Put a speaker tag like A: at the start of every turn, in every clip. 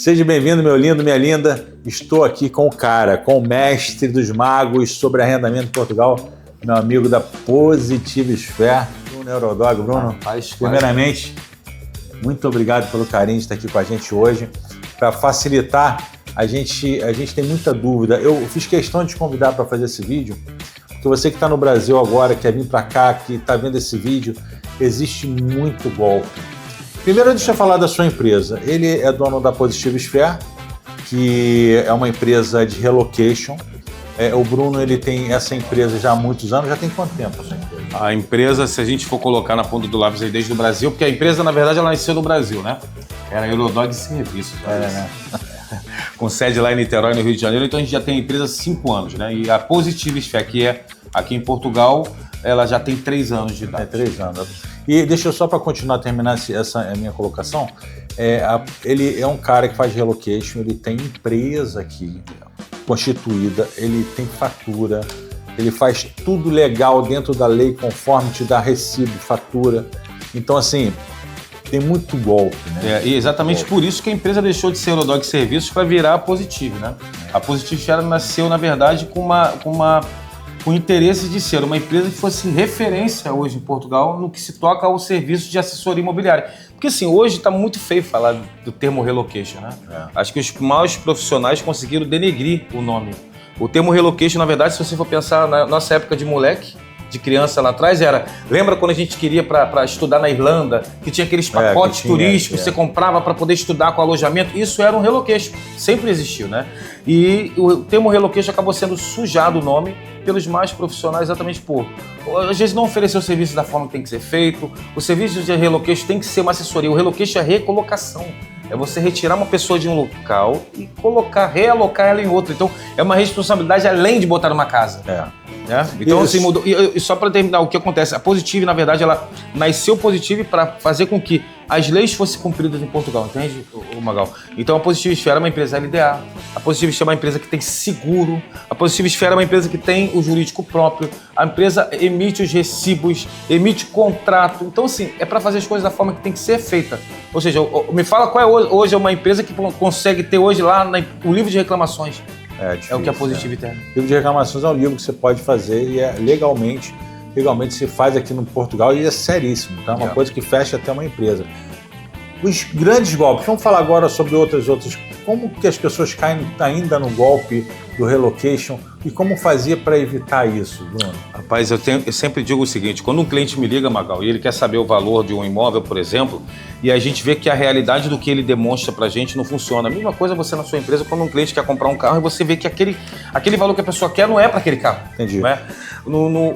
A: Seja bem-vindo, meu lindo, minha linda. Estou aqui com o mestre dos magos sobre arrendamento em Portugal, meu amigo da Positive Sphere, Bruno Eurodog. Bruno, primeiramente, muito obrigado pelo carinho de estar aqui com a gente hoje. Para facilitar, a gente tem muita dúvida. Eu fiz questão de te convidar para fazer esse vídeo, porque você que está no Brasil agora, quer vir para cá, que está vendo esse vídeo, existe muito golpe. Primeiro, deixa eu falar da sua empresa. Ele é dono da Positive Sphere, que é uma empresa de relocation. O Bruno, ele tem essa empresa já há muitos anos. Já tem quanto tempo a sua empresa?
B: A empresa, se a gente for colocar na ponta do lápis aí desde o Brasil, porque a empresa, na verdade, ela nasceu no Brasil, né? Era Eurodog Serviços.
A: Né?
B: Com sede lá em Niterói, no Rio de Janeiro. Então a gente já tem a empresa há 5 anos, né? E a Positive Sphere, que é aqui em Portugal, ela já tem 3 anos de idade.
A: 3 anos. E deixa eu só para continuar, terminar essa minha colocação. Ele é um cara que faz relocation, ele tem empresa aqui constituída, ele tem fatura, ele faz tudo legal dentro da lei, conforme te dá recibo, fatura. Então, assim, tem muito golpe, né?
B: E exatamente por isso que a empresa deixou de ser Eurodog Serviços para virar a Positive, né? A Positive Sphere nasceu, na verdade, com o interesse de ser uma empresa que fosse referência hoje em Portugal no que se toca ao serviço de assessoria imobiliária. Porque assim, hoje está muito feio falar do termo relocation, né? Acho que os maus profissionais conseguiram denegrir o nome. O termo relocation, na verdade, se você for pensar na nossa época de moleque, de criança lá atrás, lembra quando a gente queria para estudar na Irlanda, que tinha aqueles pacotes turísticos que você comprava para poder estudar com alojamento? Isso era um relocation, sempre existiu, né? E o termo relocation acabou sendo sujado o nome pelos mais profissionais, exatamente por às vezes não oferecer o serviço da forma que tem que ser feito. O serviço de relocation tem que ser uma assessoria. O relocation é recolocação. É você retirar uma pessoa de um local e realocar ela em outro. Então, é uma responsabilidade além de botar numa casa. Então, assim, mudou. E só para terminar, o que acontece? A Positive, na verdade, ela nasceu Positive para fazer com que as leis fossem cumpridas em Portugal, entende, Magal? Então, a Positive Sphere é uma empresa LDA, a Positive Sphere é uma empresa que tem seguro, a Positive Sphere é uma empresa que tem o jurídico próprio, a empresa emite os recibos, emite contrato. Então, assim, é para fazer as coisas da forma que tem que ser feita. Ou seja, me fala qual é hoje uma empresa que consegue ter hoje lá o livro de reclamações.
A: Difícil,
B: é o que a Positive tem.
A: O livro de reclamações é um livro que você pode fazer e legalmente se faz aqui no Portugal e é seríssimo, tá? Uma coisa que fecha até uma empresa. Os grandes golpes, vamos falar agora sobre outros. Como que as pessoas caem ainda no golpe do relocation e como fazia para evitar isso, Bruno?
B: Rapaz, eu sempre digo o seguinte, quando um cliente me liga, Magal, e ele quer saber o valor de um imóvel, por exemplo, e a gente vê que a realidade do que ele demonstra pra gente não funciona. A mesma coisa você na sua empresa, quando um cliente quer comprar um carro e você vê que aquele valor que a pessoa quer não é para aquele carro.
A: Entendi.
B: Não é?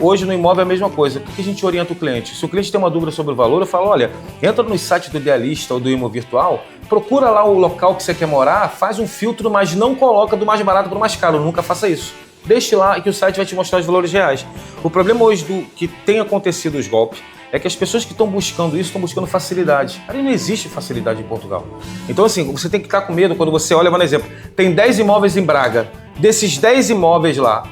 B: Hoje no imóvel é a mesma coisa. Por que a gente orienta o cliente? Se o cliente tem uma dúvida sobre o valor, eu falo, olha, entra no site do Idealista ou do Imo Virtual, procura lá o local que você quer morar, faz um filtro, mas não coloca do mais barato para o mais caro. Nunca faça isso. Deixe lá que o site vai te mostrar os valores reais. O problema hoje do que tem acontecido os golpes é que as pessoas que estão buscando isso estão buscando facilidade. Aí não existe facilidade em Portugal. Então, assim, você tem que estar com medo quando você olha, por exemplo, tem 10 imóveis em Braga. Desses 10 imóveis lá,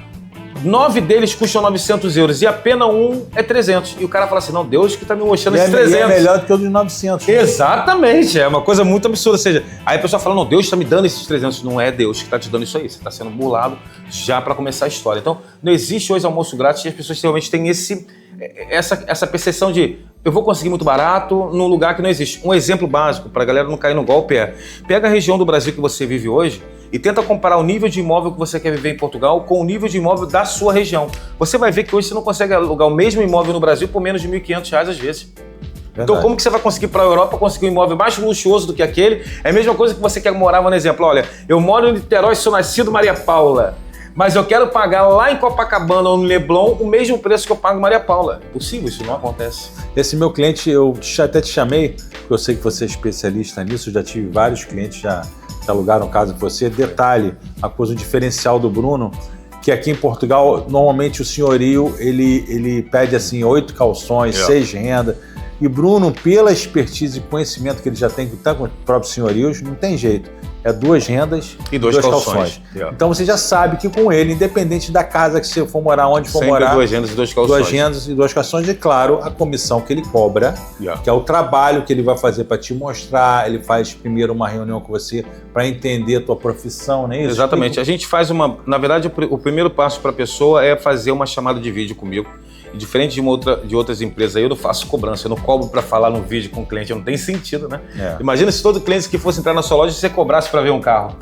B: 9 deles custam 900 euros e apenas um é 300. E o cara fala assim, não, Deus que está me mostrando esses 300.
A: É melhor do que o de 900.
B: Exatamente, é uma coisa muito absurda. Ou seja, aí a pessoa fala, não, Deus está me dando esses 300. Não é Deus que está te dando isso aí, você está sendo burlado já para começar a história. Então, não existe hoje almoço grátis e as pessoas realmente têm essa percepção de eu vou conseguir muito barato num lugar que não existe. Um exemplo básico para a galera não cair no golpe pega a região do Brasil que você vive hoje e tenta comparar o nível de imóvel que você quer viver em Portugal com o nível de imóvel da sua região. Você vai ver que hoje você não consegue alugar o mesmo imóvel no Brasil por menos de R$1.500 às vezes. Verdade. Então como que você vai conseguir para a Europa conseguir um imóvel mais luxuoso do que aquele? É a mesma coisa que você quer morar, por exemplo, olha, eu moro em Niterói, sou nascido Maria Paula, mas eu quero pagar lá em Copacabana ou no Leblon o mesmo preço que eu pago em Maria Paula. É possível, isso não acontece.
A: Esse meu cliente, eu até te chamei, porque eu sei que você é especialista nisso, já tive vários clientes já alugaram casa com você. Detalhe, a coisa diferencial do Bruno, que aqui em Portugal, normalmente o senhorio, ele pede assim 8 calções, 6 renda. E Bruno, pela expertise e conhecimento que ele já tem com os próprios senhorios, não tem jeito. é 2 rendas
B: e 2 calções.
A: Então você já sabe que com ele, independente da casa que você for morar, onde for
B: sempre
A: morar...
B: 2 rendas e 2 calções.
A: 2 rendas e 2 calções, e claro, a comissão que ele cobra, que é o trabalho que ele vai fazer para te mostrar. Ele faz primeiro uma reunião com você para entender a tua profissão, não é isso?
B: Exatamente. A gente faz na verdade, o primeiro passo para a pessoa é fazer uma chamada de vídeo comigo. E diferente de outras empresas aí, eu não faço cobrança, eu não cobro para falar no vídeo com o cliente, não tem sentido, né? Imagina se todo cliente que fosse entrar na sua loja, você cobrasse para ver um carro.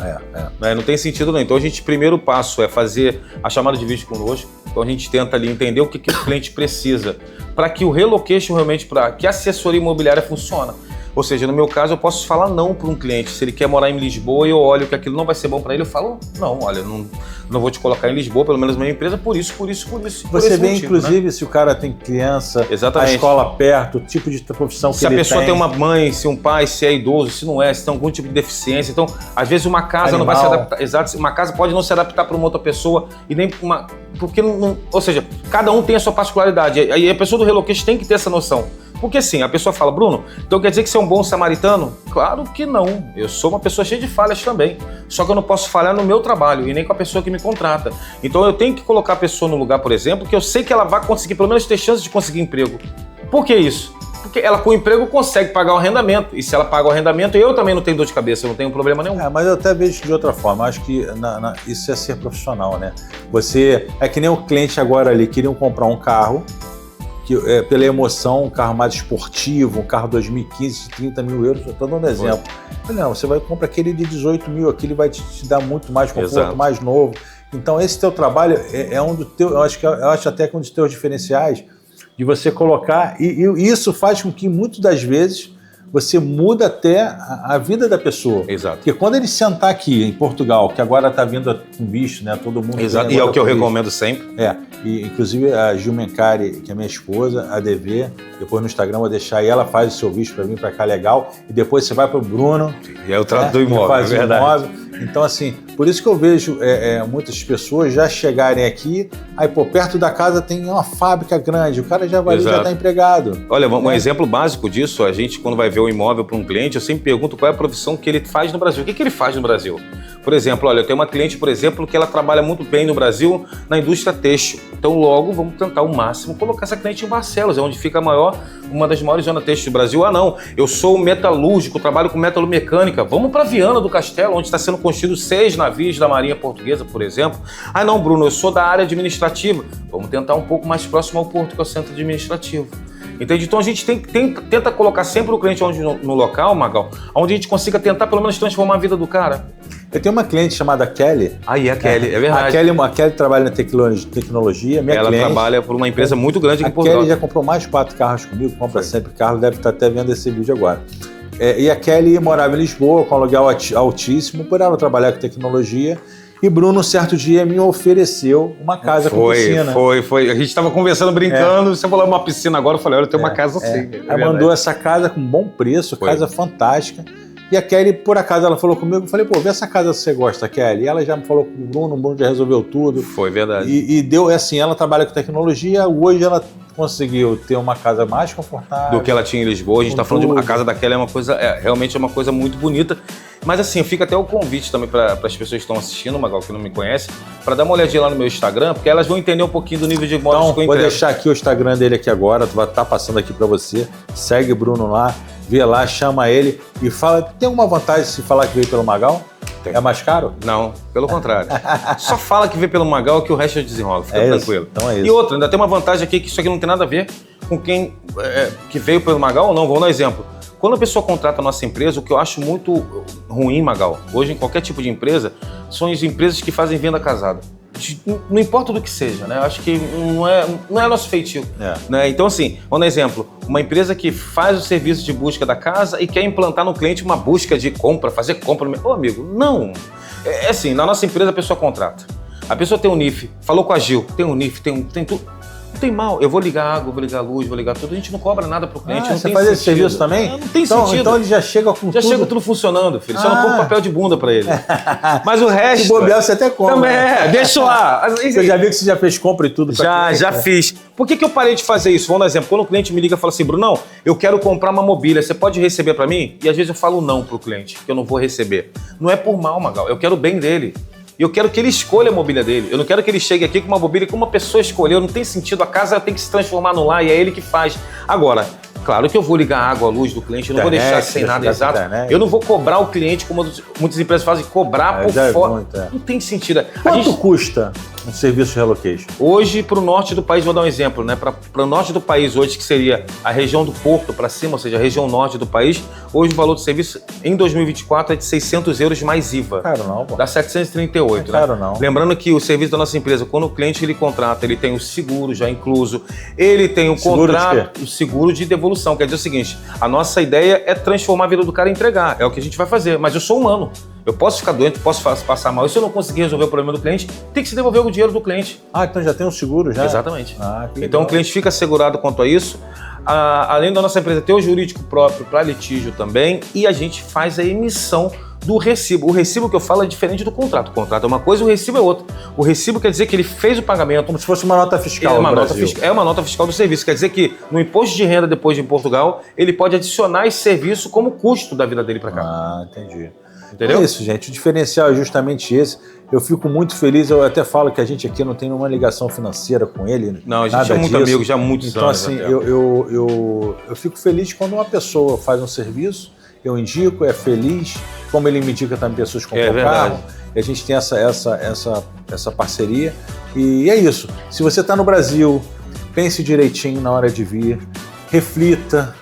B: Não tem sentido não. Então, primeiro passo é fazer a chamada de vídeo conosco. Então, a gente tenta ali entender o que o cliente precisa para que o relocation realmente, para que a assessoria imobiliária funcione. Ou seja, no meu caso, eu posso falar não para um cliente. Se ele quer morar em Lisboa e eu olho que aquilo não vai ser bom para ele, eu falo, não, olha, não vou te colocar em Lisboa, pelo menos na minha empresa, por isso.
A: Você vê, motivo, inclusive, né? Se o cara tem criança, a escola perto, o tipo de profissão que ele tem. Se a pessoa tem uma mãe, se um pai, se é idoso, se não é, se tem algum tipo de deficiência. Então, às vezes uma casa não vai se adaptar. Exato, uma casa pode não se adaptar para uma outra pessoa e nem para uma... Porque não... Ou seja, cada um tem a sua particularidade. Aí a pessoa do relocation tem que ter essa noção. Porque assim, a pessoa fala, Bruno, então quer dizer que você é um bom samaritano? Claro que não. Eu sou uma pessoa cheia de falhas também. Só que eu não posso falhar no meu trabalho e nem com a pessoa que me contrata. Então eu tenho que colocar a pessoa no lugar, por exemplo, que eu sei que ela vai conseguir, pelo menos ter chance de conseguir emprego. Por que isso? Porque ela com o emprego consegue pagar o arrendamento. E se ela paga o arrendamento, eu também não tenho dor de cabeça, eu não tenho problema nenhum. Mas eu até vejo de outra forma. Acho que isso é ser profissional, né? Você... É que nem o cliente agora ali, queriam comprar um carro, pela emoção, um carro mais esportivo, um carro 2015 de 30 mil euros, eu estou dando um exemplo. Não, você vai comprar aquele de 18 mil, aquele vai te dar muito mais conforto, mais novo. Então esse teu trabalho é um dos teus, eu acho até que um dos teus diferenciais, de você colocar, e isso faz com que muitas das vezes você muda até a vida da pessoa.
B: Exato.
A: Porque quando ele sentar aqui em Portugal, que agora está vindo com visto, né? Todo mundo...
B: Exato, e é o que eu recomendo sempre.
A: E inclusive a Gil Mencari, que é minha esposa, a DV, depois no Instagram eu vou deixar, e ela faz o seu visto para vir para cá legal, e depois você vai para o Bruno.
B: E é o trato do imóvel, faz
A: é verdade. O imóvel. Então, assim, por isso que eu vejo muitas pessoas já chegarem aqui, aí, perto da casa tem uma fábrica grande, o cara já vai ali, já está empregado.
B: Olha, um exemplo básico disso, a gente, quando vai ver um imóvel para um cliente, eu sempre pergunto qual é a profissão que ele faz no Brasil. O que ele faz no Brasil? Por exemplo, olha, eu tenho uma cliente, por exemplo, que ela trabalha muito bem no Brasil na indústria têxtil. Então, logo, vamos tentar ao máximo colocar essa cliente em Barcelos, é onde fica uma das maiores zonas têxteis do Brasil. Não, eu sou metalúrgico, trabalho com metalomecânica. Vamos para Viana do Castelo, onde está sendo construído 6 navios da Marinha Portuguesa, por exemplo. Não, Bruno, eu sou da área administrativa. Vamos tentar um pouco mais próximo ao porto, que é o centro administrativo. Entende? Então a gente tenta colocar sempre o cliente no local, Magal, onde a gente consiga tentar pelo menos transformar a vida do cara.
A: Eu tenho uma cliente chamada Kelly.
B: A Kelly, é verdade.
A: A Kelly trabalha na tecnologia.
B: Ela trabalha por uma empresa muito grande aqui em Portugal.
A: A Kelly já comprou mais 4 carros comigo, compra sempre carro, deve estar até vendo esse vídeo agora. E a Kelly morava em Lisboa com aluguel altíssimo, por ela trabalhar com tecnologia. E Bruno, certo dia, me ofereceu uma casa com piscina.
B: Foi. A gente estava conversando, brincando, você falou uma piscina agora, eu falei, olha, eu tenho uma casa assim.
A: Ela mandou essa casa com bom preço, casa fantástica. E a Kelly, por acaso, ela falou comigo, eu falei, vê essa casa que você gosta, Kelly. E ela já me falou com o Bruno já resolveu tudo.
B: Foi verdade.
A: E deu, assim, ela trabalha com tecnologia, hoje ela conseguiu ter uma casa mais confortável.
B: Do que ela tinha em Lisboa. A gente está falando de a casa da Kelly, realmente é uma coisa muito bonita. Mas assim, fica até o convite também para as pessoas que estão assistindo, Magal, que não me conhecem, para dar uma olhadinha lá no meu Instagram, porque elas vão entender um pouquinho do nível de imóveis que eu entrego.
A: Vou deixar aqui o Instagram dele aqui agora, vai estar passando aqui para você. Segue o Bruno lá, vê lá, chama ele e fala. Tem alguma vantagem se falar que veio pelo Magal? Tem. É mais caro?
B: Não, pelo contrário. Só fala que veio pelo Magal que o resto eu desenrola, fica tranquilo.
A: Então é isso.
B: E outra, ainda tem uma vantagem aqui que isso aqui não tem nada a ver com quem que veio pelo Magal ou não. Vou dar um exemplo. Quando a pessoa contrata a nossa empresa, o que eu acho muito ruim, Magal, hoje em qualquer tipo de empresa, são as empresas que fazem venda casada. Não importa do que seja, né? Eu acho que não é nosso feitio. Né? Então, assim, vamos dar um exemplo. Uma empresa que faz o serviço de busca da casa e quer implantar no cliente uma busca de compra, fazer compra. Ô, amigo, não. É assim, na nossa empresa a pessoa contrata. A pessoa tem um NIF, falou com a Gil, tem um NIF, tem tudo. tem mal. Eu vou ligar água, vou ligar luz, vou ligar tudo. A gente não cobra nada pro cliente. Não
A: você
B: tem
A: faz
B: sentido.
A: esse serviço também?
B: Não tem sentido.
A: Então ele já chega com tudo?
B: Já chega tudo funcionando, filho. Só não põe papel de bunda pra ele. Mas o resto...
A: Se bobear, você até compra.
B: Também deixa lá.
A: Você já viu que você já fez compra e tudo?
B: Já fiz. Por que eu parei de fazer isso? Vamos dar um exemplo. Quando o cliente me liga e fala assim, Brunão, eu quero comprar uma mobília, você pode receber pra mim? E às vezes eu falo não pro cliente, que eu não vou receber. Não é por mal, Magal. Eu quero o bem dele. E eu quero que ele escolha a mobília dele. Eu não quero que ele chegue aqui com uma mobília que uma pessoa escolheu. Não tem sentido. A casa tem que se transformar no lar e é ele que faz. Agora, claro que eu vou ligar a água, a luz do cliente. Eu não vou deixar sem nada exato. Eu não vou cobrar o cliente, como muitas empresas fazem, cobrar por fora. Não tem sentido.
A: Quanto custa um serviço de relocation?
B: Hoje, para o norte do país, vou dar um exemplo, né? Para o norte do país hoje, que seria a região do Porto para cima, ou seja, a região norte do país, hoje o valor do serviço em 2024 é de 600 euros mais IVA.
A: Caro não, pô.
B: Dá 738, né?
A: Caro não.
B: Lembrando que o serviço da nossa empresa, quando o cliente ele contrata, ele tem o seguro já incluso, ele tem o contrato, o seguro de devolução. Quer dizer o seguinte, a nossa ideia é transformar a vida do cara e entregar. É o que a gente vai fazer, mas eu sou humano. Eu posso ficar doente, posso passar mal. E se eu não conseguir resolver o problema do cliente, tem que se devolver o dinheiro do cliente.
A: Ah, então já tem um seguro já?
B: Exatamente. Então o cliente fica assegurado quanto a isso. Além da nossa empresa ter o jurídico próprio para litígio também, e a gente faz a emissão do recibo. O recibo que eu falo é diferente do contrato. O contrato é uma coisa, o recibo é outra. O recibo quer dizer que ele fez o pagamento.
A: Como se fosse uma nota fiscal.
B: É uma nota fiscal do serviço. Quer dizer que no imposto de renda depois de Portugal, ele pode adicionar esse serviço como custo da vida dele para cá.
A: Ah, entendi.
B: Entendeu?
A: É isso, gente. O diferencial é justamente esse. Eu fico muito feliz. Eu até falo que a gente aqui não tem nenhuma ligação financeira com ele.
B: Não, a gente é muito amigo já há muitos anos.
A: Então, assim, eu fico feliz quando uma pessoa faz um serviço, eu indico, é feliz, como ele me indica também pessoas com o carro. E a gente tem essa parceria. E é isso. Se você está no Brasil, pense direitinho na hora de vir, reflita.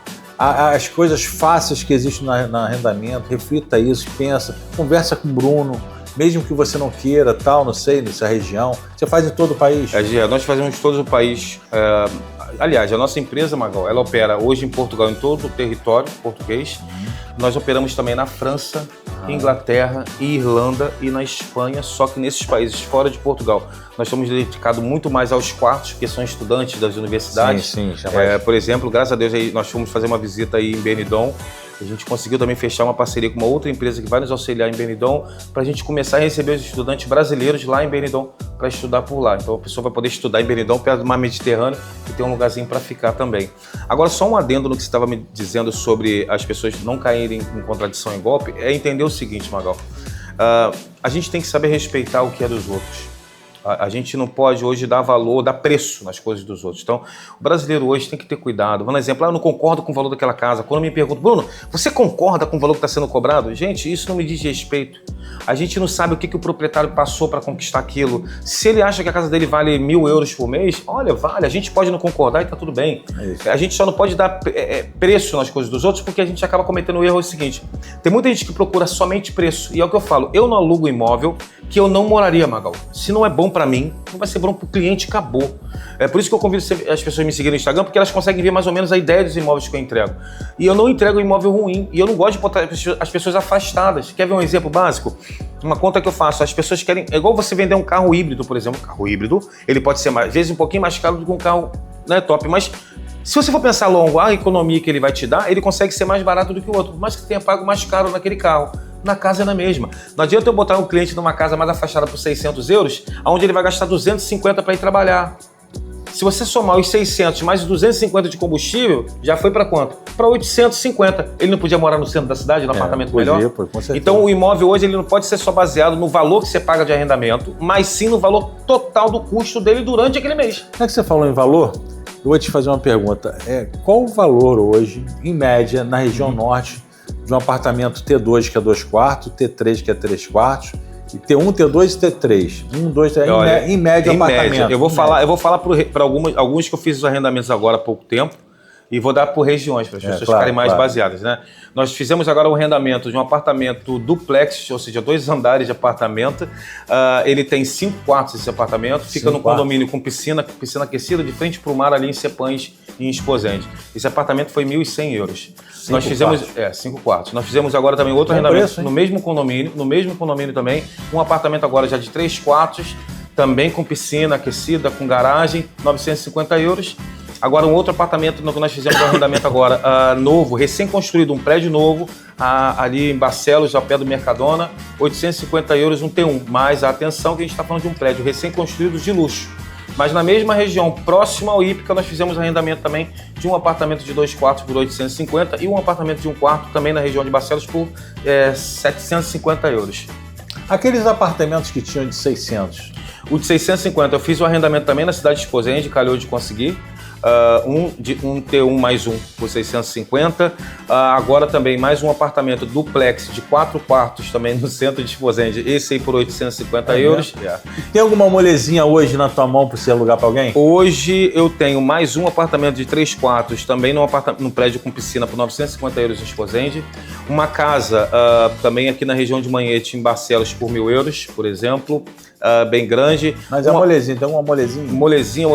A: As coisas fáceis que existem no arrendamento, reflita isso, pensa, conversa com o Bruno, mesmo que você não queira, tal, não sei, nessa região. Você faz em todo o país?
B: Nós fazemos em todo o país. Aliás, a nossa empresa, Magal, ela opera hoje em Portugal, em todo o território português. Nós operamos também na França, Inglaterra e Irlanda e na Espanha, só que nesses países fora de Portugal. Nós estamos dedicados muito mais aos quartos, porque são estudantes das universidades.
A: Sim,
B: por exemplo, graças a Deus, aí, nós fomos fazer uma visita aí em Benidorm. A gente conseguiu também fechar uma parceria com uma outra empresa que vai nos auxiliar em Benidorm para a gente começar a receber os estudantes brasileiros lá em Benidorm para estudar por lá. Então a pessoa vai poder estudar em Benidorm, perto do mar Mediterrâneo, e ter um lugarzinho para ficar também. Agora, só um adendo no que você estava me dizendo sobre as pessoas não caírem em contradição e golpe, é entender o seguinte, Magal. A gente tem que saber respeitar o que é dos outros. A gente não pode hoje dar valor, dar preço nas coisas dos outros. Então, o brasileiro hoje tem que ter cuidado. Vou dar um exemplo, eu não concordo com o valor daquela casa. Quando me perguntam, Bruno, você concorda com o valor que está sendo cobrado? Gente, isso não me diz respeito. A gente não sabe o que o proprietário passou para conquistar aquilo. Se ele acha que a casa dele vale 1.000 euros por mês, olha, vale. A gente pode não concordar e está tudo bem. A gente só não pode dar preço nas coisas dos outros porque a gente acaba cometendo o erro seguinte. Tem muita gente que procura somente preço. E é o que eu falo, eu não alugo imóvel que eu não moraria, Magal. Se não é bom para mim, não vai ser bom para o cliente, acabou. É por isso que eu convido as pessoas a me seguirem no Instagram, porque elas conseguem ver mais ou menos a ideia dos imóveis que eu entrego. E eu não entrego imóvel ruim, e eu não gosto de botar as pessoas afastadas. Quer ver um exemplo básico? Uma conta que eu faço, as pessoas querem... É igual você vender um carro híbrido, por exemplo. Um carro híbrido, ele pode ser, às vezes, um pouquinho mais caro do que um carro, né, top, mas... Se você for pensar longo, a economia que ele vai te dar, ele consegue ser mais barato do que o outro, mas que tenha pago mais caro naquele carro. Na casa é na mesma. Não adianta eu botar um cliente numa casa mais afastada por 600 euros, onde ele vai gastar 250 para ir trabalhar. Se você somar os 600 mais os 250 de combustível, já foi para quanto? Para 850. Ele não podia morar no centro da cidade, no apartamento melhor?
A: Com certeza.
B: Então o imóvel hoje ele não pode ser só baseado no valor que você paga de arrendamento, mas sim no valor total do custo dele durante aquele mês.
A: Já que você falou em valor, eu vou te fazer uma pergunta. Qual o valor hoje, em média, na região norte, de um apartamento T2, que é 2 quartos, T3, que é 3 quartos, e T1, T2 e T3? 1, 2, 3, em média, apartamento.
B: Média. Eu vou falar para alguns que eu fiz os arrendamentos agora há pouco tempo, e vou dar por regiões, para as pessoas ficarem mais baseadas, né? Nós fizemos agora o arrendamento de um apartamento duplex, ou seja, 2 andares de apartamento. Ele tem 5 quartos esse apartamento, fica no condomínio com piscina aquecida, de frente para o mar ali em Sepães e em Esposende. Esse apartamento foi 1.100 euros. Nós fizemos 5 quartos. Nós fizemos agora também outro arrendamento no mesmo condomínio também, um apartamento agora já de 3 quartos, também com piscina aquecida, com garagem, 950 euros. Agora, um outro apartamento que nós fizemos um arrendamento agora, novo, recém-construído, um prédio novo, ali em Barcelos, ao pé do Mercadona, 850 euros um T1. Mas atenção que a gente está falando de um prédio recém-construído de luxo. Mas na mesma região, próxima ao Ípica, nós fizemos arrendamento também de um apartamento de 2 quartos por 850 e um apartamento de 1 quarto também na região de Barcelos por 750 euros.
A: Aqueles apartamentos que tinham de 600?
B: O de 650, eu fiz o arrendamento também na cidade de Esposende, calhou de conseguir. Um T1 mais um por 650. Agora também mais um apartamento duplex de 4 quartos também no centro de Esposende, esse aí por 850 euros.
A: Tem alguma molezinha hoje na tua mão para você alugar para alguém?
B: Hoje eu tenho mais um apartamento de 3 quartos também num prédio com piscina por 950 euros em Esposende. Uma casa também aqui na região de Manhete, em Barcelos, por 1.000 euros, por exemplo. Bem grande.
A: Mas é molezinha, tem uma molezinha?
B: Molezinha,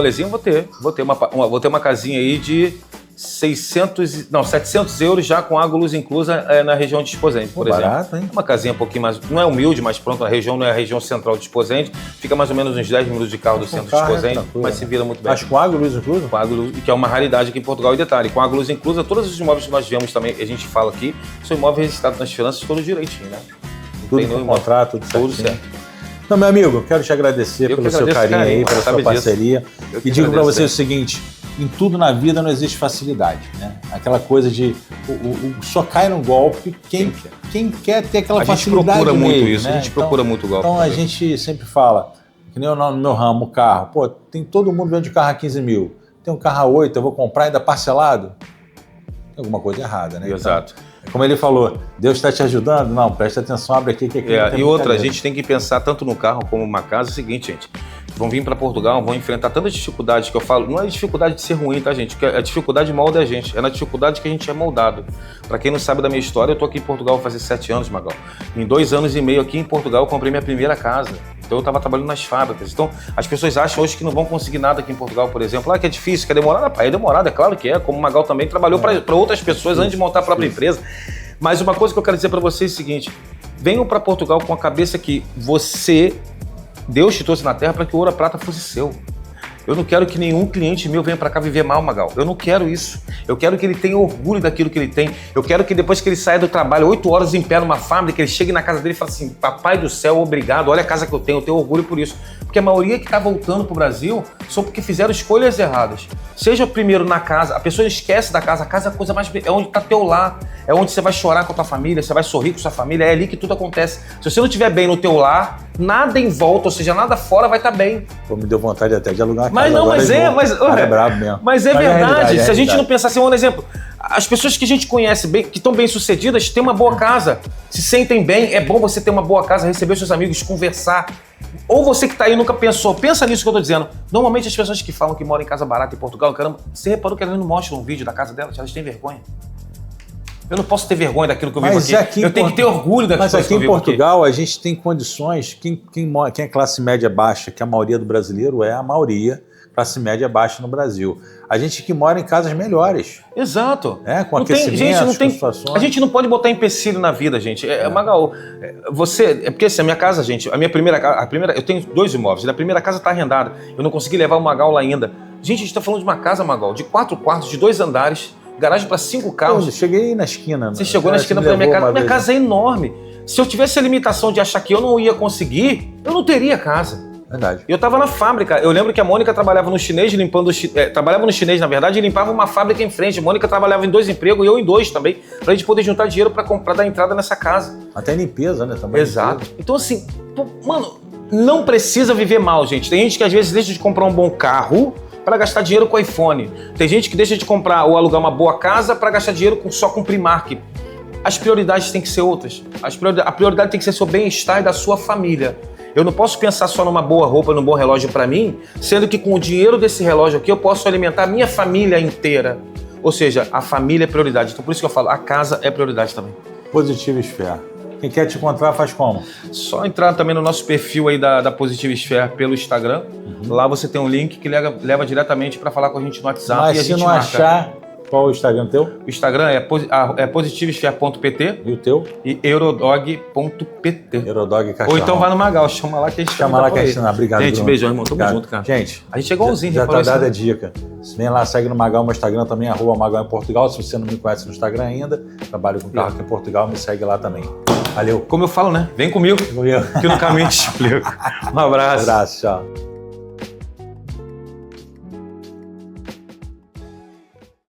B: vou ter uma casinha aí de 700 euros já com água, luz inclusa na região de Esposende, por exemplo.
A: Barato, hein?
B: Uma casinha um pouquinho mais, não é humilde, mas pronto, a região não é a região central de Esposende, fica mais ou menos uns 10 minutos de carro do centro de Esposende, mas se vira muito bem.
A: Mas com água, luz inclusa?
B: Com água, que é uma raridade aqui em Portugal, e detalhe, com água, luz inclusa, todos os imóveis que nós vemos também, a gente fala aqui, são imóveis registrados nas finanças, todos direitinho, né?
A: Tudo com contrato, tudo certo. Então, meu amigo, quero te agradecer pelo seu carinho aí, pela sua parceria. E digo para você o seguinte, em tudo na vida não existe facilidade, né? Aquela coisa de só cai no golpe quem quer ter aquela facilidade.
B: A gente procura muito
A: nele,
B: isso,
A: né?
B: a gente procura muito o golpe.
A: Então a gente sempre fala, que nem no meu ramo, o carro. Pô, todo mundo vende carro a 15 mil. Tem um carro a 8, eu vou comprar ainda parcelado? Tem alguma coisa errada, né?
B: Exato.
A: Então, como ele falou, Deus está te ajudando? Não, presta atenção, abre aqui que aqui
B: e outra, a gente tem que pensar tanto no carro como uma casa. É o seguinte, gente, vão vir para Portugal, vão enfrentar tantas dificuldades que eu falo, não é dificuldade de ser ruim, tá, gente? A dificuldade molda a gente, é na dificuldade que a gente é moldado. Para quem não sabe da minha história, eu tô aqui em Portugal há fazer 7 anos, Magal. Em 2 anos e meio aqui em Portugal, eu comprei minha primeira casa. Então eu estava trabalhando nas fábricas. Então as pessoas acham hoje que não vão conseguir nada aqui em Portugal, por exemplo. Que é difícil, que é demorado. É demorado, é claro que é. Como o Magal também trabalhou para outras pessoas antes de montar a própria empresa. Mas uma coisa que eu quero dizer para vocês é o seguinte: venham para Portugal com a cabeça que Deus te trouxe na terra para que o ouro e a prata fosse seu. Eu não quero que nenhum cliente meu venha para cá viver mal, Magal. Eu não quero isso. Eu quero que ele tenha orgulho daquilo que ele tem. Eu quero que depois que ele saia do trabalho, 8 horas em pé numa fábrica, ele chegue na casa dele e fale assim: papai do céu, obrigado, olha a casa que eu tenho orgulho por isso. Porque a maioria que está voltando para o Brasil são porque fizeram escolhas erradas. Seja primeiro na casa, a pessoa esquece da casa, a casa é a coisa mais... é onde está teu lar, é onde você vai chorar com a tua família, você vai sorrir com a sua família, é ali que tudo acontece. Se você não estiver bem no teu lar, nada em volta, ou seja, nada fora vai estar bem.
A: Pô, me deu vontade até de alugar uma
B: mas
A: casa.
B: Não, mas é
A: brabo mesmo.
B: Mas é verdade. Se a gente não pensar assim, um exemplo, as pessoas que a gente conhece bem, que estão bem sucedidas, têm uma boa casa, se sentem bem, é bom você ter uma boa casa, receber seus amigos, conversar. Ou você que está aí nunca pensou, pensa nisso que eu estou dizendo. Normalmente as pessoas que falam que moram em casa barata em Portugal, caramba, você reparou que elas não mostram um vídeo da casa delas, elas têm vergonha. Eu não posso ter vergonha daquilo que eu vivo aqui. Eu tenho que ter orgulho daquilo que eu vivo aqui. Mas aqui em
A: Portugal a gente tem condições, quem é classe média baixa, que a maioria do brasileiro é a maioria, classe média baixa no Brasil. A gente que mora em casas melhores.
B: Exato.
A: Com aquecimentos, com situações.
B: A gente não pode botar empecilho na vida, gente. Magal, porque assim, a minha casa, gente, a primeira, eu tenho 2 imóveis, a primeira casa está arrendada. Eu não consegui levar o Magal lá ainda. Gente, a gente está falando de uma casa, Magal, de 4 quartos, de 2 andares, garagem para 5 carros.
A: Eu cheguei na esquina.
B: Você chegou na esquina da minha casa. Minha casa é enorme. Se eu tivesse a limitação de achar que eu não ia conseguir, eu não teria casa.
A: Verdade.
B: E eu tava na fábrica. Eu lembro que a Mônica trabalhava no chinês, trabalhava no chinês, na verdade, e limpava uma fábrica em frente. A Mônica trabalhava em 2 empregos e eu em 2 também, pra gente poder juntar dinheiro pra dar entrada nessa casa.
A: Até limpeza, né? Também.
B: Exato. Então, assim, mano, não precisa viver mal, gente. Tem gente que às vezes deixa de comprar um bom carro para gastar dinheiro com iPhone. Tem gente que deixa de comprar ou alugar uma boa casa para gastar dinheiro só com Primark. As prioridades têm que ser outras. A prioridade tem que ser seu bem-estar e da sua família. Eu não posso pensar só numa boa roupa, num bom relógio para mim, sendo que com o dinheiro desse relógio aqui eu posso alimentar a minha família inteira. Ou seja, a família é prioridade. Então por isso que eu falo, a casa é prioridade também.
A: Positive Sphere. Quem quer te encontrar faz como?
B: Só entrar também no nosso perfil aí da Positive Sphere pelo Instagram. Lá você tem um link que leva diretamente para falar com a gente no WhatsApp.
A: Mas
B: e a
A: se
B: gente
A: não achar, Qual o Instagram teu?
B: O Instagram é positivesphere.pt
A: E o teu?
B: e eurodog.pt.
A: Eurodog Cachorro.
B: Ou então vai no Magal, chama lá que a gente
A: Chama lá que a gente tá. Obrigado,
B: gente,
A: Bruno.
B: beijão, irmão. Tamo
A: Obrigado.
B: junto, cara.
A: Gente,
B: A gente é igualzinho.
A: já tá
B: falou isso,
A: dada
B: né?
A: a dica. Vem lá, segue no Magal, meu Instagram também, @Magal em Portugal. Se você não me conhece no Instagram ainda, trabalho com carro aqui em Portugal, me segue lá também. Valeu.
B: Como eu falo, né? Vem comigo, que no caminho eu te explico. Um abraço.
A: Abraço, tchau.